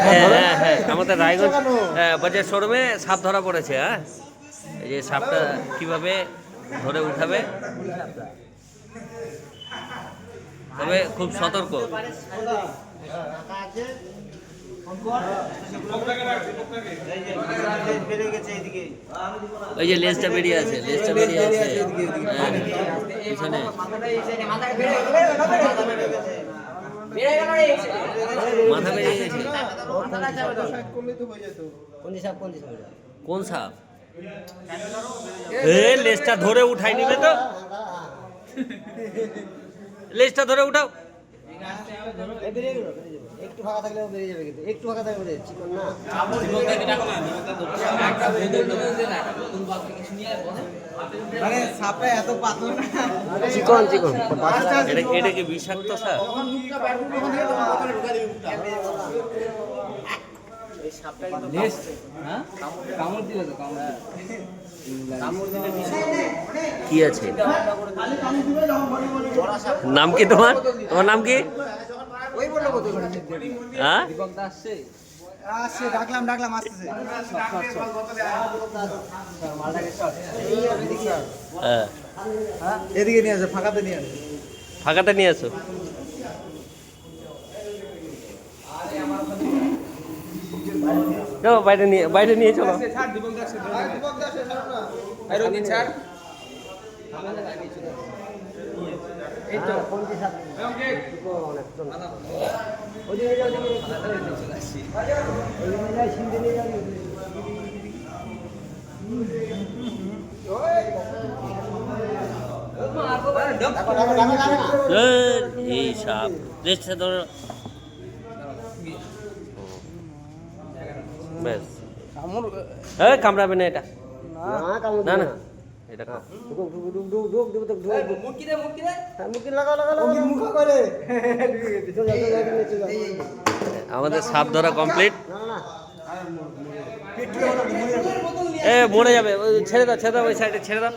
হ্যাঁ হ্যাঁ হ্যাঁ, আমাদের রায়গঞ্জ বাজার শোরুমে সাপ ধরা পড়েছে। হ্যাঁ, এই যে সাপটা কিভাবে ধরে উঠাবে, তবে খুব সতর্ক। ওই যে লেজটা বেরিয়ে আছে, লেজটা বেরিয়ে আছে, হ্যাঁ, পিছনে মাথা বেরিয়ে গেছে। কোন সাপ? লেজটা ধরে উঠাই নিবে তো, লেজটা ধরে উঠাও। একটু ফাঁকা থাকলে বেরিয়ে যাবে, কিন্তু একটু ফাঁকা থাকলে চিকন না। মানে সাপটা এত পাতলা না, চিকন চিকন। এটা কি বিষাক্ত সাপ? কি আছে? নাম কি তোমার? তোমার নাম কি? হ্যাঁ, আসছে, ডাকলাম আসতেছে। হ্যাঁ, এদিকে নিয়ে আসো, ফাঁকাতে নিয়ে আসো। ফাঁকাতে নিয়ে আসো। চলো বাইরে নিয়ে চলো। এই সাপ লেজটা ধরো, ব্যাস। কামড়াবে না এটা, না না, এটা আমাদের সাপ ধরা কমপ্লিট। মরে যাবে, ছেড়ে দাও, ওই সাইডে ছেড়ে দাও।